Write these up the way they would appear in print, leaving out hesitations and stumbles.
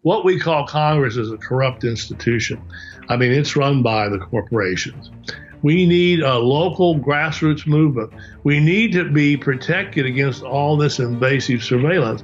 what we call Congress is a corrupt institution. I mean, it's run by the corporations. We need a local grassroots movement. We need to be protected against all this invasive surveillance.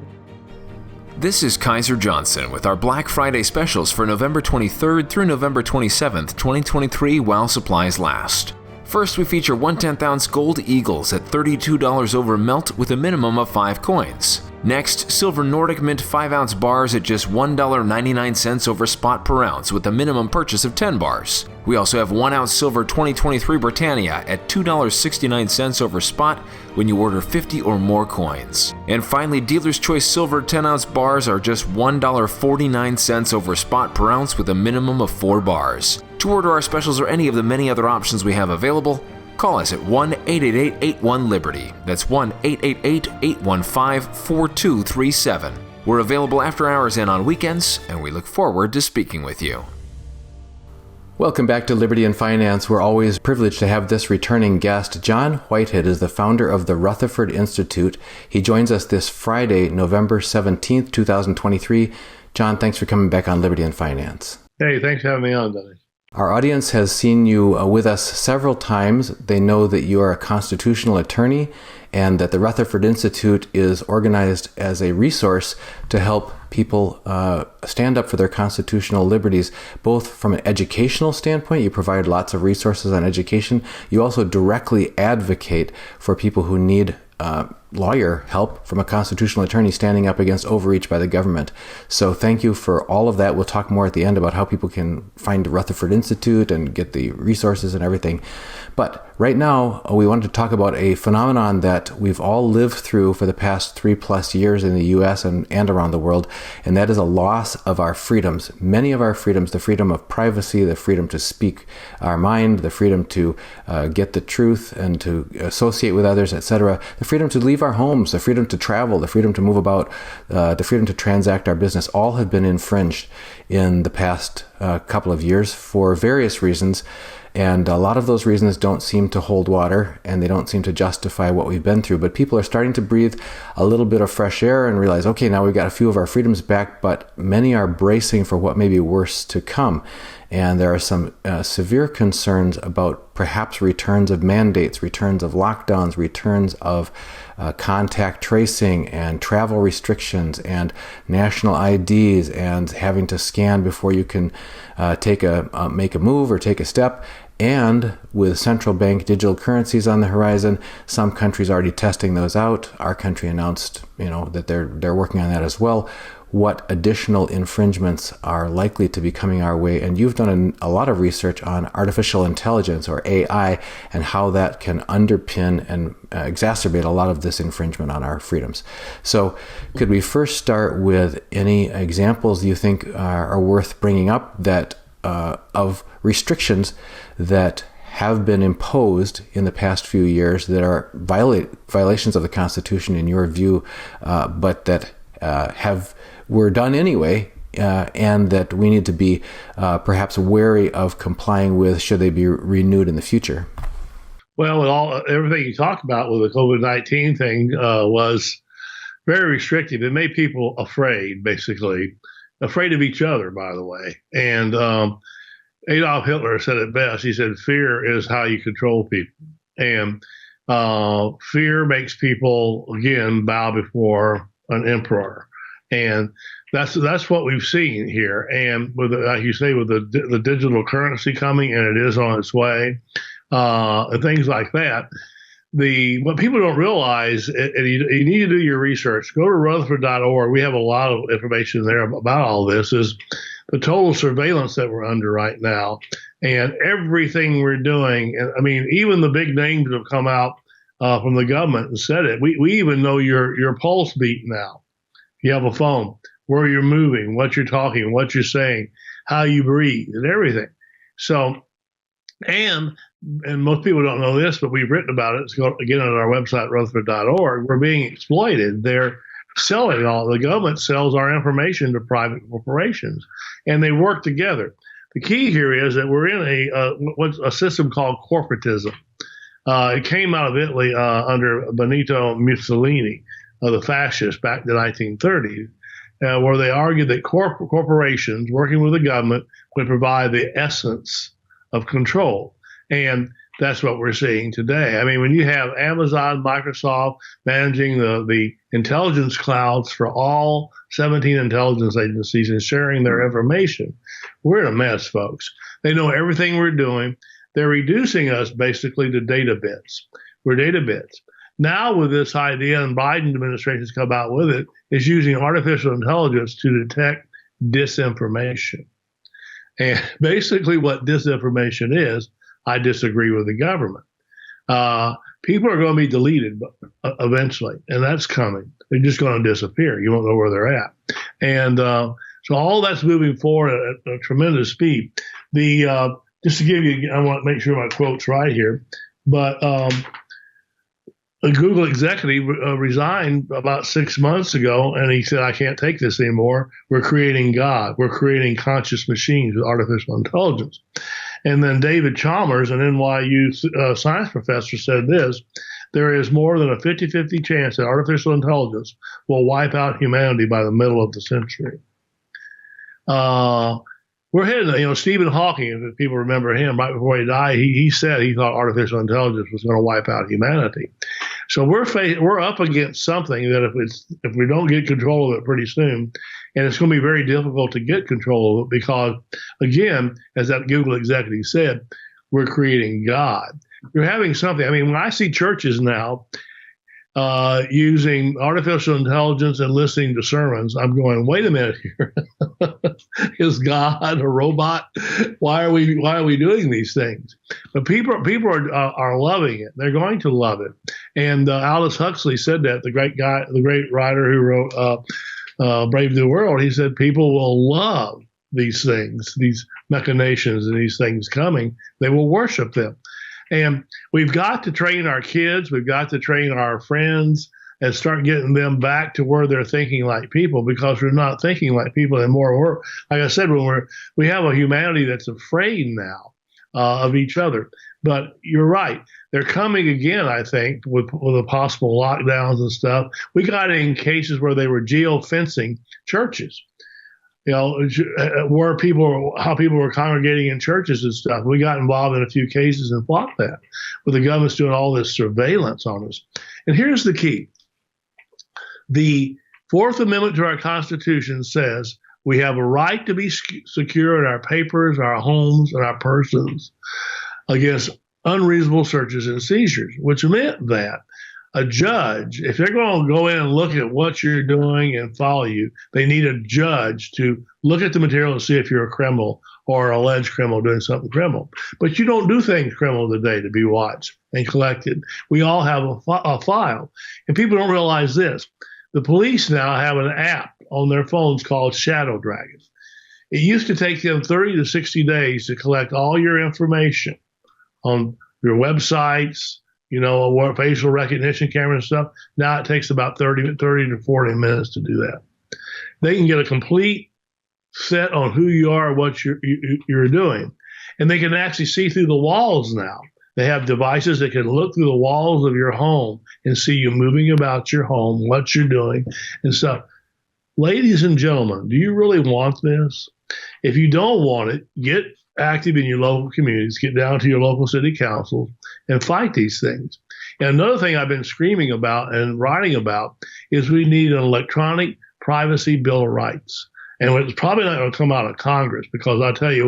This is Kaiser Johnson with our Black Friday specials for November 23rd through November 27th, 2023, while supplies last. First, we feature 1/10 ounce gold eagles at $32 over melt with a minimum of 5 coins. Next, silver Nordic Mint 5-ounce bars at just $1.99 over spot per ounce with a minimum purchase of 10 bars. We also have 1-ounce silver 2023 Britannia at $2.69 over spot when you order 50 or more coins. And finally, Dealer's Choice silver 10-ounce bars are just $1.49 over spot per ounce with a minimum of 4 bars. To order our specials or any of the many other options we have available, call us at 1-888-81-LIBERTY. That's 1-888-815-4237. We're available after hours and on weekends, and we look forward to speaking with you. Welcome back to Liberty and Finance. We're always privileged to have this returning guest. John Whitehead is the founder of the Rutherford Institute. He joins us this Friday, November 17th, 2023. John, thanks for coming back on Liberty and Finance. Hey, thanks for having me on, Dennis. Our audience has seen you with us several times. They know that you are a constitutional attorney and that the Rutherford Institute is organized as a resource to help people stand up for their constitutional liberties, both from an educational standpoint. You provide lots of resources on education. You also directly advocate for people who need lawyer help from a constitutional attorney standing up against overreach by the government. So thank you for all of that. We'll talk more at the end about how people can find the Rutherford Institute and get the resources and everything. But right now, we wanted to talk about a phenomenon that we've all lived through for the past 3+ years in the U.S. and around the world, and that is a loss of our freedoms. Many of our freedoms, the freedom of privacy, the freedom to speak our mind, the freedom to get the truth and to associate with others, etc., the freedom to leave our homes, the freedom to travel, the freedom to move about, the freedom to transact our business, all have been infringed in the past couple of years for various reasons. And a lot of those reasons don't seem to hold water, and they don't seem to justify what we've been through. But people are starting to breathe a little bit of fresh air and realize, okay, now we've got a few of our freedoms back, but many are bracing for what may be worse to come. And there are some severe concerns about perhaps returns of mandates, returns of lockdowns, returns of contact tracing and travel restrictions and national IDs and having to scan before you can make a move or take a step. And with central bank digital currencies on the horizon, some countries are already testing those out. Our country announced, that they're working on that as well. What additional infringements are likely to be coming our way? And you've done a lot of research on artificial intelligence, or AI, and how that can underpin and exacerbate a lot of this infringement on our freedoms. So could we first start with any examples you think are worth bringing up that of restrictions that have been imposed in the past few years that are violations of the Constitution in your view, but that were done anyway, and that we need to be perhaps wary of complying with should they be renewed in the future? Well, everything you talked about with the COVID-19 thing was very restrictive. It made people afraid, basically, afraid of each other, by the way. And Adolf Hitler said it best. He said, fear is how you control people. And fear makes people, again, bow before an emperor. And that's what we've seen here. And with, like you say, with the digital currency coming, and it is on its way, and things like that. What people don't realize, and you need to do your research. Go to Rutherford.org. We have a lot of information there about all this. Is the total surveillance that we're under right now, and everything we're doing. And I mean, even the big names that have come out from the government and said it. We even know your pulse beat now. You have a phone, where you're moving, what you're talking, what you're saying, how you breathe, and everything. So, and most people don't know this, but we've written about it. It's again on our website, Rutherford.org. We're being exploited. They're selling the government sells our information to private corporations, and they work together. The key here is that we're in what's a system called corporatism. It came out of Italy under Benito Mussolini, the fascists back in the 1930s. where they argued that corporations working with the government would provide the essence of control. And that's what we're seeing today. I mean, when you have Amazon, Microsoft managing the intelligence clouds for all 17 intelligence agencies and sharing their information, we're in a mess, folks. They know everything we're doing. They're reducing us basically to data bits. We're data bits. Now with this idea, and Biden administration's come out with it, is using artificial intelligence to detect disinformation. And basically what disinformation is, I disagree with the government. People are going to be deleted eventually, and that's coming. They're just going to disappear. You won't know where they're at. And so all that's moving forward at a tremendous speed. Just to give you, I want to make sure my quote's right here, but a Google executive resigned about 6 months ago, and he said, I can't take this anymore. We're creating God. We're creating conscious machines with artificial intelligence. And then David Chalmers, an NYU science professor, said this: there is more than a 50-50 chance that artificial intelligence will wipe out humanity by the middle of the century. We're heading, Stephen Hawking, if people remember him, right before he died, he said he thought artificial intelligence was going to wipe out humanity. So we're up against something that if we don't get control of it pretty soon, and it's going to be very difficult to get control of it because, again, as that Google executive said, we're creating God. You're having something. I mean, when I see churches now using artificial intelligence and listening to sermons, I'm going, wait a minute here. Is God a robot? Why are we doing these things? But people are loving it. They're going to love it. And Aldous Huxley said that, the great writer who wrote Brave New World. He said people will love these things, these machinations and these things coming. They will worship them. And we've got to train our kids. We've got to train our friends and start getting them back to where they're thinking like people, because we're not thinking like people anymore. We're, like I said, we have a humanity that's afraid now of each other. But you're right. They're coming again, I think, with the possible lockdowns and stuff. We got in cases where they were geofencing churches. How people were congregating in churches and stuff. We got involved in a few cases and fought that, with the government's doing all this surveillance on us. And here's the key. The Fourth Amendment to our Constitution says we have a right to be secure in our papers, our homes, and our persons against unreasonable searches and seizures, which meant that a judge, if they're going to go in and look at what you're doing and follow you, they need a judge to look at the material and see if you're a criminal or an alleged criminal doing something criminal. But you don't do things criminal today to be watched and collected. We all have a file. And people don't realize this. The police now have an app on their phones called Shadow Dragon. It used to take them 30 to 60 days to collect all your information on your websites, facial recognition camera and stuff. Now it takes about 30 to 40 minutes to do that. They can get a complete set on who you are, what you're doing. And they can actually see through the walls now. They have devices that can look through the walls of your home and see you moving about your home, what you're doing and stuff. Ladies and gentlemen, do you really want this? If you don't want it, get active in your local communities, get down to your local city councils and fight these things. And another thing I've been screaming about and writing about is we need an electronic privacy bill of rights. And it's probably not going to come out of Congress, because I'll tell you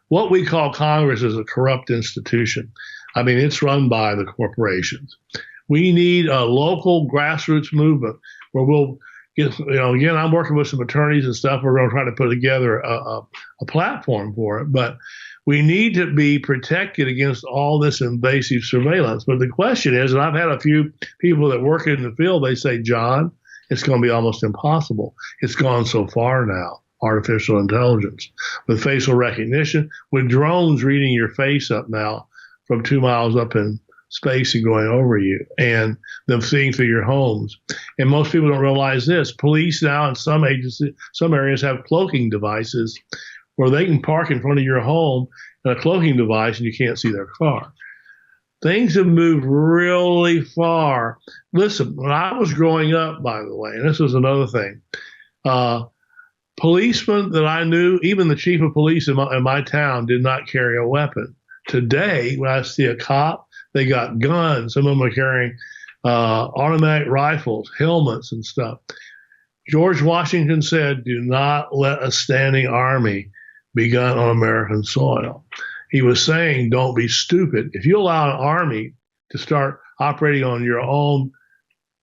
what we call Congress is a corrupt institution. I mean, it's run by the corporations. We need a local grassroots movement where we'll get, again, I'm working with some attorneys and stuff. We're going to try to put together a platform for it. But we need to be protected against all this invasive surveillance. But the question is, and I've had a few people that work in the field, they say, John, it's going to be almost impossible. It's gone so far now, artificial intelligence, with facial recognition, with drones reading your face up now from 2 miles up in space and going over you, and them seeing through your homes. And most people don't realize this. Police now in some areas have cloaking devices where they can park in front of your home in a cloaking device and you can't see their car. Things have moved really far. Listen, when I was growing up, by the way, and this was another thing, Policemen that I knew, even the chief of police in my town, did not carry a weapon. Today, when I see a cop, they got guns. Some of them are carrying automatic rifles, helmets, and stuff. George Washington said, "Do not let a standing army be gun on American soil." He was saying, don't be stupid. If you allow an army to start operating on your own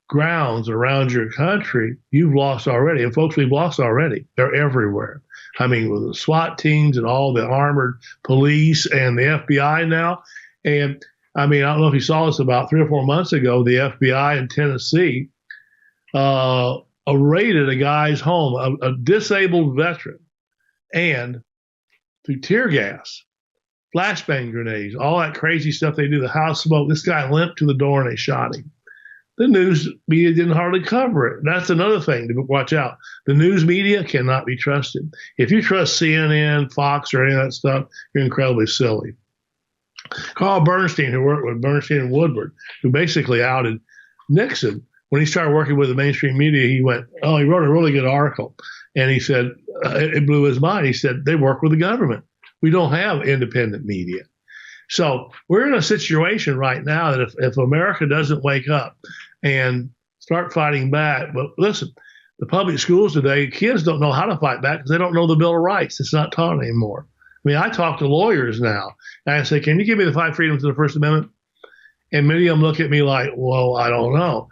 grounds around your country, you've lost already. And folks, we've lost already. They're everywhere. I mean, with the SWAT teams and all the armored police and the FBI now. And I mean, I don't know if you saw this about 3 or 4 months ago, the FBI in Tennessee raided a guy's home, a disabled veteran, and through tear gas, flashbang grenades, all that crazy stuff they do, the house smoke, this guy limped to the door and they shot him. The news media didn't hardly cover it. That's another thing to watch out. The news media cannot be trusted. If you trust CNN, Fox, or any of that stuff, you're incredibly silly. Carl Bernstein, who worked with Bernstein and Woodward, who basically outed Nixon, when he started working with the mainstream media, he wrote a really good article. And he said, it blew his mind. He said, they work with the government. We don't have independent media. So we're in a situation right now that if America doesn't wake up and start fighting back, but listen, the public schools today, kids don't know how to fight back because they don't know the Bill of Rights. It's not taught anymore. I mean, I talk to lawyers now, and I say, can you give me the 5 freedoms of the First Amendment? And many of them look at me like, well, I don't know.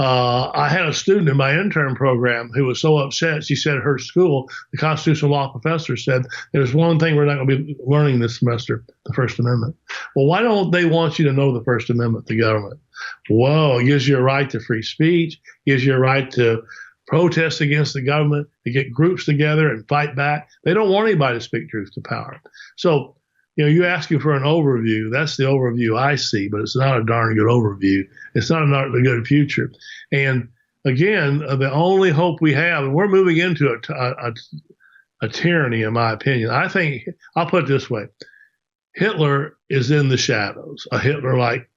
I had a student in my intern program who was so upset. She said her school, the constitutional law professor, said, there's one thing we're not going to be learning this semester, the First Amendment. Well, why don't they want you to know the First Amendment, the government? Whoa, it gives you a right to free speech, gives you a right to protest against the government, to get groups together and fight back. They don't want anybody to speak truth to power. So, you're asking for an overview. That's the overview I see, but it's not a darn good overview. It's not a good future. And again, the only hope we have, and we're moving into a tyranny, in my opinion. I think, I'll put it this way. Hitler is in the shadows. A Hitler-like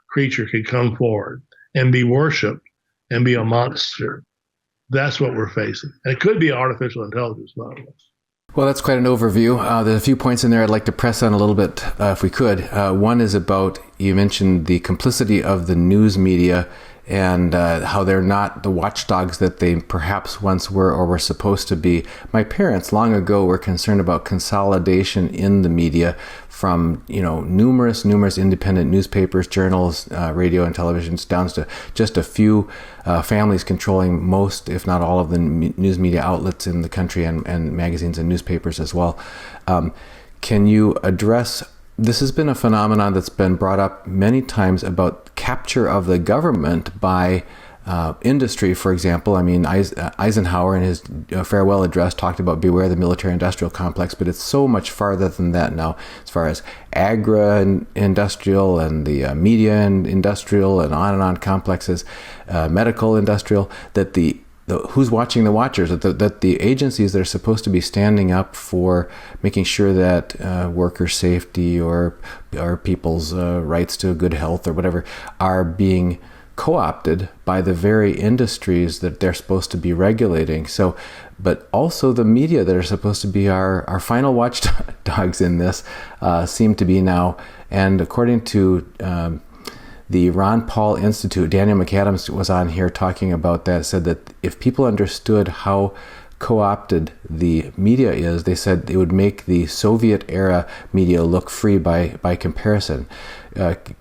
creature could come forward and be worshipped and be a monster. That's what we're facing. And it could be artificial intelligence, by the way. Well, that's quite an overview. There's a few points in there I'd like to press on a little bit, if we could. One is about, you mentioned the complicity of the news media and how they're not the watchdogs that they perhaps once were or were supposed to be. My parents long ago were concerned about consolidation in the media from, numerous independent newspapers, journals, radio and televisions, down to just a few families controlling most, if not all, of the news media outlets in the country and magazines and newspapers as well. Can you address, this has been a phenomenon that's been brought up many times about capture of the government by industry, for example. I mean, Eisenhower in his farewell address talked about beware the military-industrial complex, but it's so much farther than that now, as far as agri-industrial and the media and industrial and on complexes, medical industrial, that the who's watching the watchers, that the agencies that are supposed to be standing up for making sure that worker safety or people's rights to good health or whatever are being co-opted by the very industries that they're supposed to be regulating. So, but also the media that are supposed to be our final watchdogs in this seem to be now. And according to the Ron Paul Institute, Daniel McAdams was on here talking about that, said that if people understood how co-opted the media is, they said it would make the Soviet era media look free by comparison.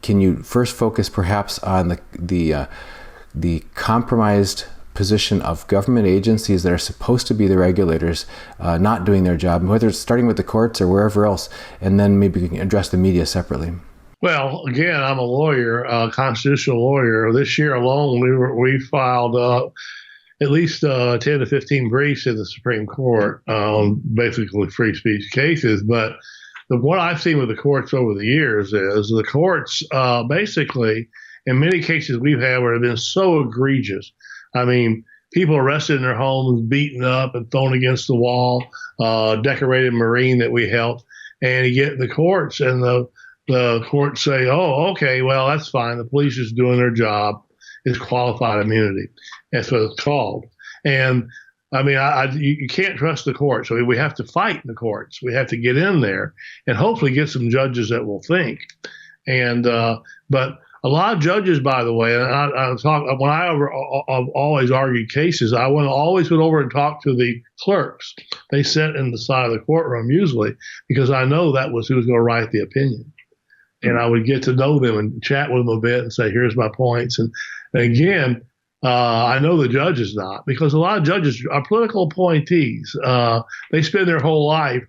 Can you first focus perhaps on the compromised position of government agencies that are supposed to be the regulators not doing their job, whether it's starting with the courts or wherever else, and then maybe we can address the media separately? Well, again, I'm a lawyer, a constitutional lawyer. This year alone, we filed at least 10 to 15 briefs in the Supreme Court on basically free speech cases. But what I've seen with the courts over the years is the courts basically, in many cases we've had where they've been so egregious. I mean, people arrested in their homes, beaten up and thrown against the wall, decorated Marine that we helped, and you get in the courts and the courts say, oh, okay, well, that's fine. The police is doing their job. It's qualified immunity. That's what it's called. And I mean, you can't trust the courts. I mean, we have to fight in the courts. We have to get in there and hopefully get some judges that will think. And but a lot of judges, by the way, and I talk when I've always argued cases, I always went over and talked to the clerks. They sat in the side of the courtroom usually because I know that was who was going to write the opinion. And I would get to know them and chat with them a bit and say, here's my points. And again, I know the judges not, because a lot of judges are political appointees. They spend their whole life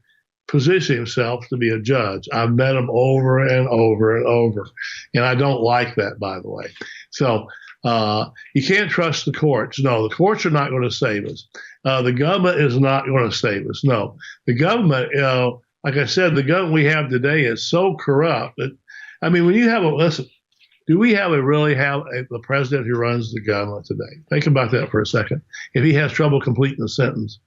positioning themselves to be a judge. I've met them over and over and over. And I don't like that, by the way. So you can't trust the courts. No, the courts are not going to save us. The government is not going to save us. No, the government, like I said, the government we have today is so corrupt that, I mean, when you have listen, do we really have the president who runs the government today? Think about that for a second. If he has trouble completing the sentence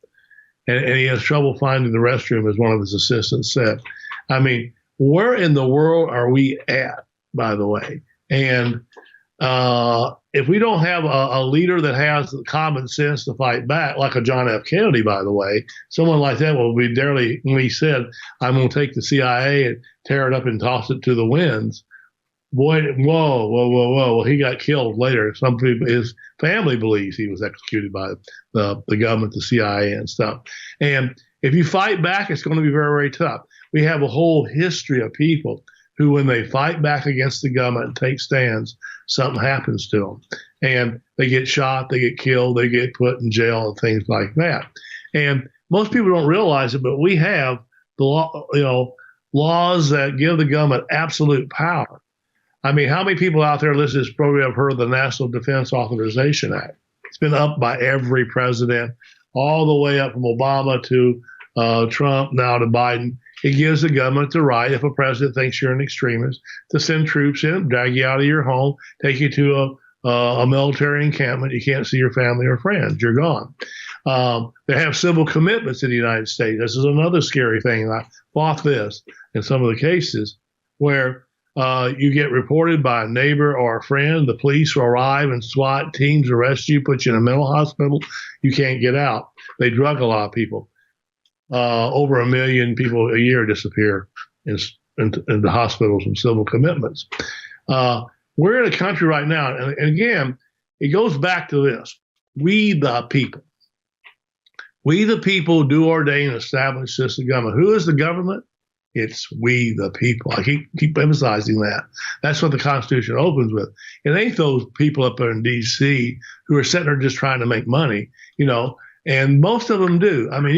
and he has trouble finding the restroom, as one of his assistants said, I mean, where in the world are we at, by the way? And if we don't have a leader that has the common sense to fight back, like a John F. Kennedy, by the way, someone like that will be daily, when he said, I'm going to take the CIA and tear it up and toss it to the winds. Boy, whoa. Well, he got killed later. Some people, his family believes he was executed by the government, the CIA and stuff. And if you fight back, it's going to be very, very tough. We have a whole history of people who, when they fight back against the government and take stands, something happens to them. And they get shot, they get killed, they get put in jail and things like that. And most people don't realize it, but we have the law, laws that give the government absolute power. I mean, how many people out there listening to this program have heard of the National Defense Authorization Act? It's been up by every president, all the way up from Obama to Trump, now to Biden. It gives the government the right, if a president thinks you're an extremist, to send troops in, drag you out of your home, take you to a military encampment. You can't see your family or friends. You're gone. They have civil commitments in the United States. This is another scary thing. I fought this in some of the cases where you get reported by a neighbor or a friend. The police will arrive and SWAT teams arrest you, put you in a mental hospital. You can't get out. They drug a lot of people. Over 1 million people a year disappear in the hospitals from civil commitments. We're in a country right now, and again, it goes back to this. We the people do ordain and establish this government. Who is the government? It's we the people. I keep emphasizing that. That's what the Constitution opens with. It ain't those people up there in D.C. who are sitting there just trying to make money, and most of them do. I mean,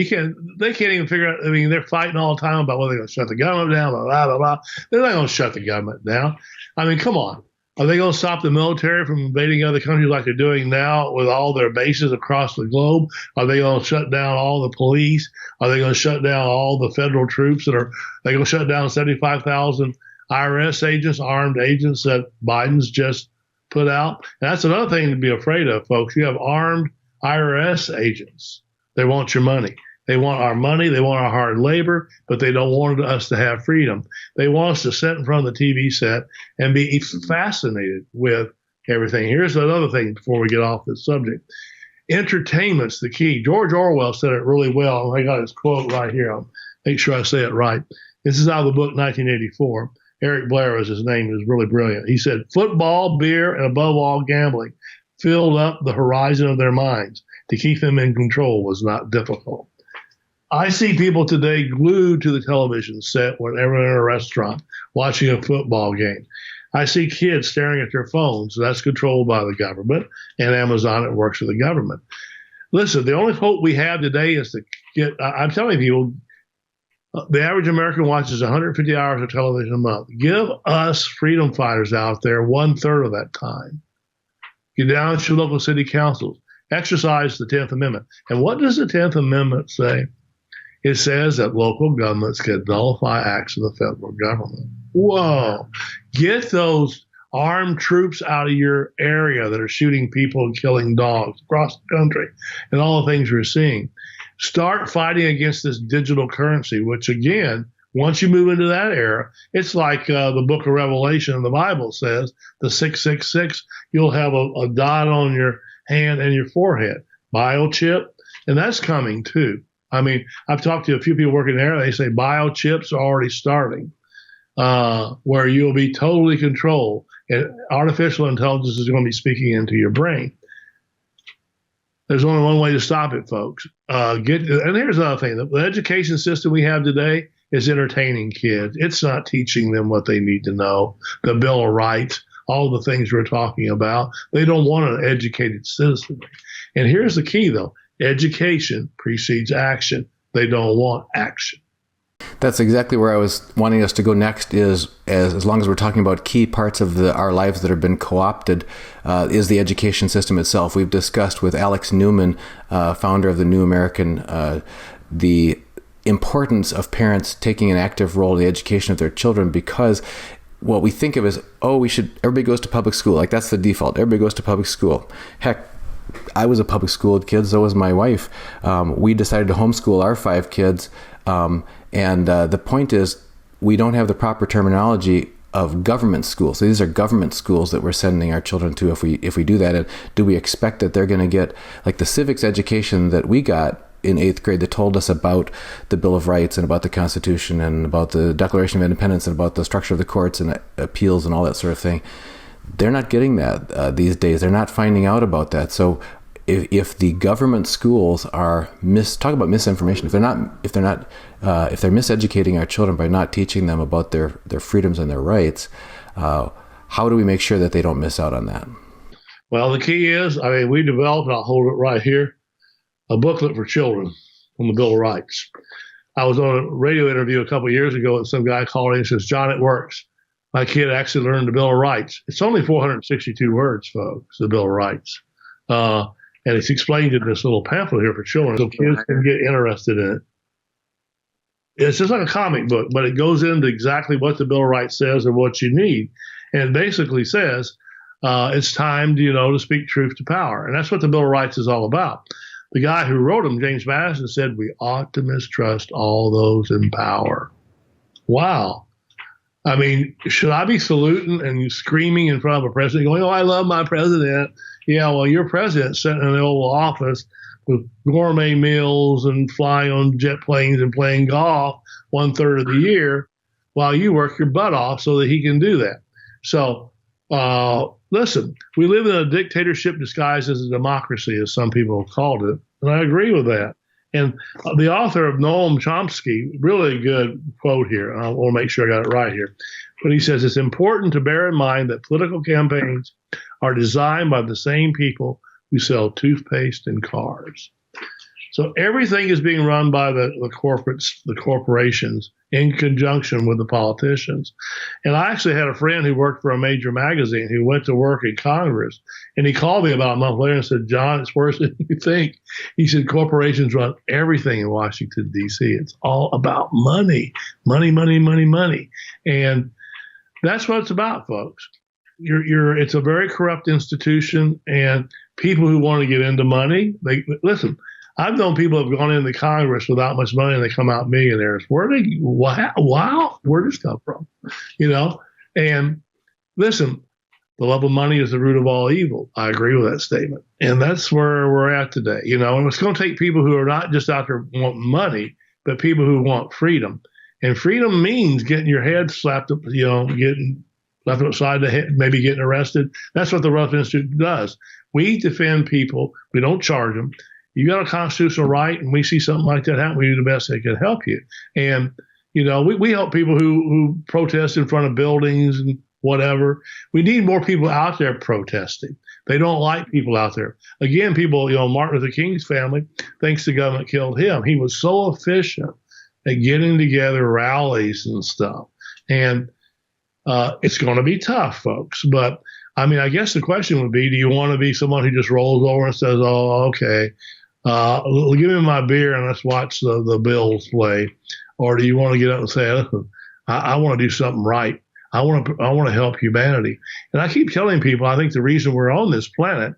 they can't even figure out. I mean, they're fighting all the time about whether they're going to shut the government down, blah, blah, blah, blah. They're not going to shut the government down. I mean, come on. Are they going to stop the military from invading other countries like they're doing now with all their bases across the globe? Are they going to shut down all the police? Are they going to shut down all the federal troops are they going to shut down 75,000 IRS agents, armed agents that Biden's just put out? And that's another thing to be afraid of, folks. You have armed IRS agents. They want your money. They want our money. They want our hard labor, but they don't want us to have freedom. They want us to sit in front of the TV set and be fascinated with everything. Here's another thing before we get off this subject. Entertainment's the key. George Orwell said it really well. I got his quote right here. I'll make sure I say it right. This is out of the book 1984. Eric Blair is his name. It was really brilliant. He said, football, beer, and above all gambling filled up the horizon of their minds. To keep them in control was not difficult. I see people today glued to the television set whenever they're in a restaurant watching a football game. I see kids staring at their phones. That's controlled by the government, and Amazon, it works for the government. Listen, the only hope we have today is to get, I'm telling people, the average American watches 150 hours of television a month. Give us freedom fighters out there 1/3 of that time. Get down to your local city councils. Exercise the 10th Amendment. And what does the 10th Amendment say? It says that local governments can nullify acts of the federal government. Whoa. Get those armed troops out of your area that are shooting people and killing dogs across the country and all the things we're seeing. Start fighting against this digital currency, which, again, once you move into that era, it's like the book of Revelation in the Bible says, the 666, you'll have a dot on your hand and your forehead. Biochip. And that's coming too. I mean, I've talked to a few people working there. They say biochips are already starting, where you'll be totally controlled. And artificial intelligence is going to be speaking into your brain. There's only one way to stop it, folks. And here's another thing. The education system we have today is entertaining kids. It's not teaching them what they need to know, the Bill of Rights, all the things we're talking about. They don't want an educated citizenry. And here's the key, though. Education precedes action. They don't want action. That's exactly where I was wanting us to go next, is as long as we're talking about key parts of our lives that have been co-opted, is the education system itself. We've discussed with Alex Newman, founder of the New American, the importance of parents taking an active role in the education of their children, because what we think of is, everybody goes to public school. Like, that's the default. Everybody goes to public school. Heck, I was a public school kid, so was my wife. We decided to homeschool our 5 kids. And the point is, we don't have the proper terminology of government schools. So these are government schools that we're sending our children to if we do that. And do we expect that they're going to get like the civics education that we got in 8th grade that told us about the Bill of Rights and about the Constitution and about the Declaration of Independence and about the structure of the courts and appeals and all that sort of thing? They're not getting that these days. They're not finding out about that. So if the government schools are talk about misinformation, if they're miseducating our children by not teaching them about their freedoms and their rights, how do we make sure that they don't miss out on that? Well, the key is, we developed, and I'll hold it right here, a booklet for children on the Bill of Rights. I was on a radio interview a couple of years ago, and some guy called in and says, "John, it works. My kid actually learned the Bill of Rights." It's only 462 words, folks, the Bill of Rights. And it's explained in this little pamphlet here for children, so kids can get interested in it. It's just like a comic book, but it goes into exactly what the Bill of Rights says and what you need. And it basically says it's time to speak truth to power. And that's what the Bill of Rights is all about. The guy who wrote them, James Madison, said we ought to mistrust all those in power. Wow. I mean, should I be saluting and screaming in front of a president going, "Oh, I love my president"? Yeah, well, your president's sitting in the Oval Office with gourmet meals and flying on jet planes and playing golf 1/3 of the year while you work your butt off so that he can do that. So, listen, we live in a dictatorship disguised as a democracy, as some people have called it, and I agree with that. And the author of Noam Chomsky, really good quote here, and I want to make sure I got it right here, but he says, "It's important to bear in mind that political campaigns are designed by the same people who sell toothpaste and cars." So everything is being run by the corporations in conjunction with the politicians. And I actually had a friend who worked for a major magazine who went to work in Congress, and he called me about a month later and said, "John, it's worse than you think." He said, "Corporations run everything in Washington, D.C. It's all about money, money, money, money, money." And that's what it's about, folks. It's a very corrupt institution, and people who want to get into money, listen. I've known people who have gone into Congress without much money and they come out millionaires. Wow, where did this come from? And listen, the love of money is the root of all evil. I agree with that statement. And that's where we're at today. And it's going to take people who are not just out there wanting money, but people who want freedom. And freedom means getting your head slapped up, getting left upside the head, maybe getting arrested. That's what the Rutherford Institute does. We defend people. We don't charge them. You got a constitutional right, and we see something like that happen, we do the best that can help you. And, we help people who protest in front of buildings and whatever. We need more people out there protesting. They don't like people out there. Again, people, Martin Luther King's family thinks the government killed him. He was so efficient at getting together rallies and stuff. And it's going to be tough, folks. But, I guess the question would be, do you want to be someone who just rolls over and says, "Oh, okay, give me my beer and let's watch the Bills play"? Or do you want to get up and say, "Listen, I want to do something right. I want to help humanity"? And I keep telling people, I think the reason we're on this planet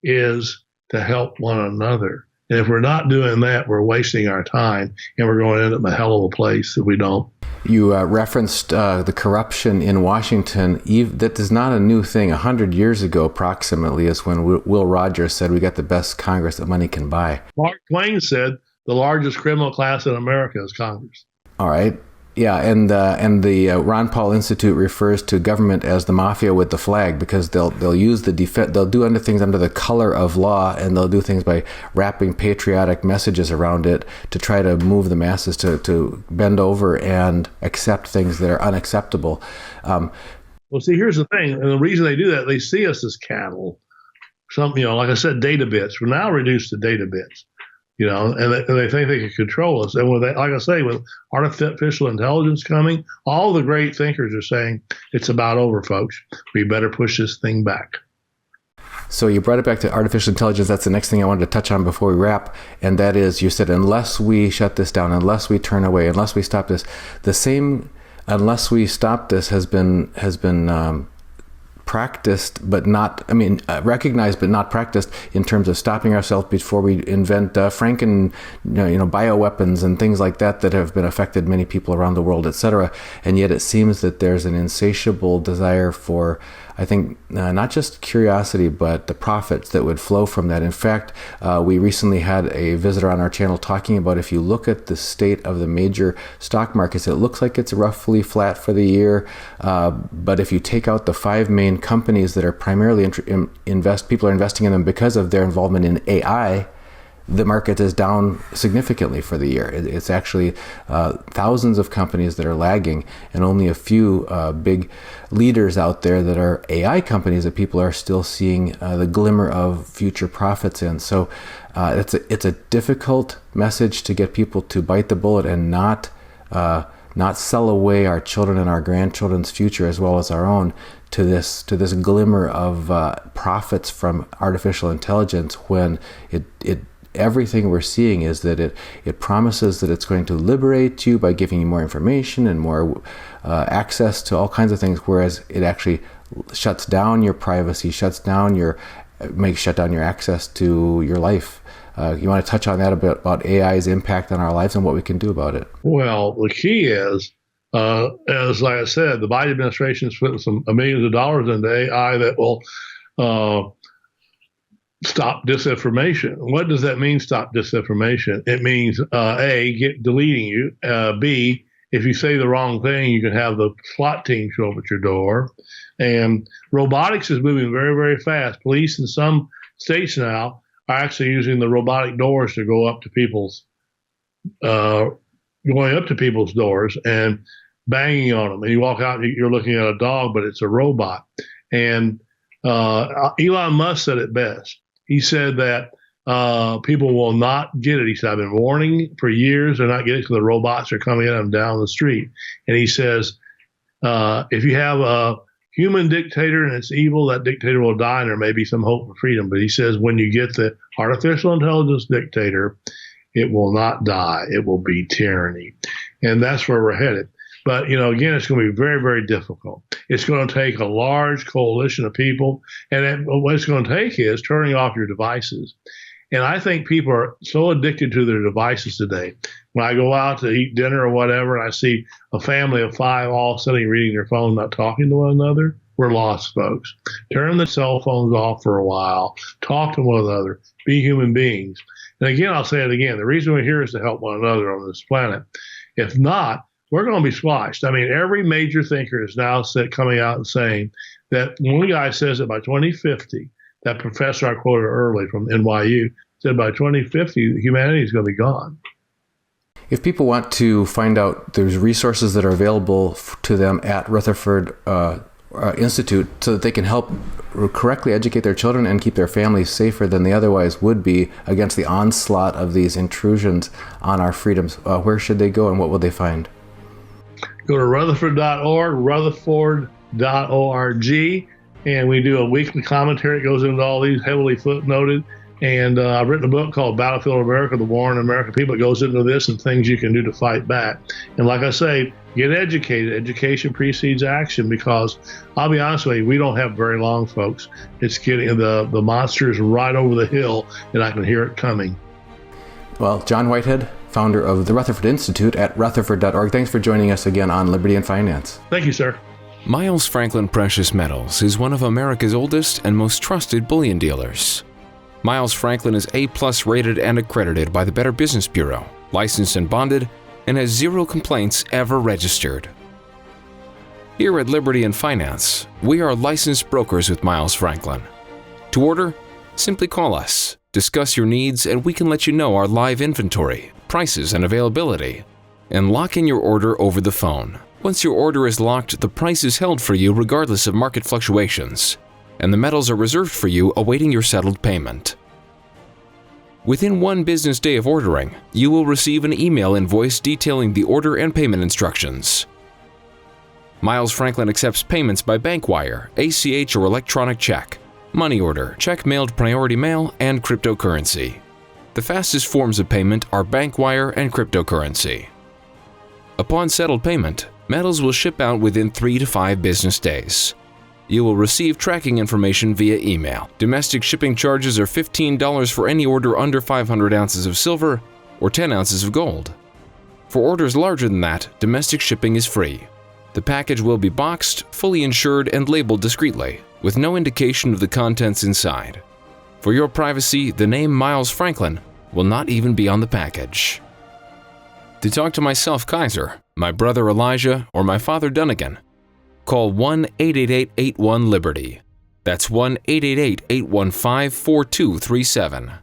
is to help one another. And if we're not doing that, we're wasting our time, and we're going to end up in a hell of a place if we don't. You referenced the corruption in Washington. That is not a new thing. 100 years ago, approximately, is when Will Rogers said, "We got the best Congress that money can buy." Mark Twain said, "The largest criminal class in America is Congress." All right. Yeah, and the Ron Paul Institute refers to government as the mafia with the flag, because they'll use they'll do things under the color of law, and they'll do things by wrapping patriotic messages around it to try to move the masses to bend over and accept things that are unacceptable. Well, see, here's the thing, and the reason they do that, they see us as cattle. Like I said, data bits. We're now reduced to data bits. And they think they can control us. And like I say, with artificial intelligence coming, all the great thinkers are saying it's about over, folks. We better push this thing back. So you brought it back to artificial intelligence. That's the next thing I wanted to touch on before we wrap. And that is, you said, unless we shut this down, unless we turn away, unless we stop this, unless we stop this has been practiced, but not, recognized, but not practiced in terms of stopping ourselves before we invent bioweapons and things like that have been affected many people around the world, etc. And yet it seems that there's an insatiable desire for, I think, not just curiosity, but the profits that would flow from that. In fact, we recently had a visitor on our channel talking about, if you look at the state of the major stock markets, it looks like it's roughly flat for the year. But if you take out the 5 main companies that are primarily people are investing in them because of their involvement in AI, the market is down significantly for the year. It's actually thousands of companies that are lagging, and only a few big leaders out there that are AI companies that people are still seeing the glimmer of future profits in. So it's a difficult message to get people to bite the bullet and not sell away our children and our grandchildren's future as well as our own to this glimmer of profits from artificial intelligence, when everything we're seeing is that it promises that it's going to liberate you by giving you more information and more access to all kinds of things, whereas it actually shuts down your privacy, shut down your access to your life. You want to touch on that a bit, about AI's impact on our lives and what we can do about it? Well, the key is, as like I said, the Biden administration is putting some millions of dollars into AI that will stop disinformation. What does that mean, stop disinformation? It means, A, deleting you. B, if you say the wrong thing, you can have the SWAT team show up at your door. And robotics is moving very, very fast. Police in some states now are actually using the robotic doors to go up to people's doors and banging on them. And you walk out and you're looking at a dog, but it's a robot. And Elon Musk said it best. He said that people will not get it. He said, I've been warning for years they're not getting it because the robots are coming at them down the street. And he says, if you have a human dictator and it's evil, that dictator will die and there may be some hope for freedom. But he says when you get the artificial intelligence dictator, it will not die. It will be tyranny. And that's where we're headed. But, again, it's going to be very, very difficult. It's going to take a large coalition of people. And what it's going to take is turning off your devices. And I think people are so addicted to their devices today. When I go out to eat dinner or whatever, and I see a family of 5 all sitting reading their phone, not talking to one another, we're lost, folks. Turn the cell phones off for a while. Talk to one another. Be human beings. And again, I'll say it again. The reason we're here is to help one another on this planet. If not, we're going to be squashed. Every major thinker is now coming out and saying that, one guy says that by 2050, that professor I quoted early from NYU said by 2050, humanity is going to be gone. If people want to find out, there's resources that are available to them at Rutherford Institute so that they can help correctly educate their children and keep their families safer than they otherwise would be against the onslaught of these intrusions on our freedoms. Where should they go and what will they find? Go to rutherford.org, rutherford.org, and we do a weekly commentary. It goes into all these, heavily footnoted. And I've written a book called Battlefield America, The War on American People. It goes into this and things you can do to fight back. And like I say, get educated. Education precedes action, because I'll be honest with you, we don't have very long, folks. It's getting, the monster is right over the hill, and I can hear it coming. Well, John Whitehead, founder of the Rutherford Institute at rutherford.org. Thanks for joining us again on Liberty and Finance. Thank you, sir. Miles Franklin Precious Metals is one of America's oldest and most trusted bullion dealers. Miles Franklin is A+ rated and accredited by the Better Business Bureau, licensed and bonded, and has 0 complaints ever registered. Here at Liberty and Finance, we are licensed brokers with Miles Franklin. To order, simply call us, discuss your needs, and we can let you know our live inventory, prices, and availability, and lock in your order over the phone. Once your order is locked, the price is held for you regardless of market fluctuations, and the metals are reserved for you awaiting your settled payment. Within 1 business day of ordering, you will receive an email invoice detailing the order and payment instructions. Miles Franklin accepts payments by bank wire, ACH or electronic check, money order, check mailed priority mail, and cryptocurrency. The fastest forms of payment are bank wire and cryptocurrency. Upon settled payment, metals will ship out within 3 to 5 business days. You will receive tracking information via email. Domestic shipping charges are $15 for any order under 500 ounces of silver or 10 ounces of gold. For orders larger than that, domestic shipping is free. The package will be boxed, fully insured, and labeled discreetly, with no indication of the contents inside. For your privacy, the name Miles Franklin will not even be on the package. To talk to myself, Kaiser, my brother Elijah, or my father Dunnigan, call 1-888-81-LIBERTY. That's 1-888-815-4237.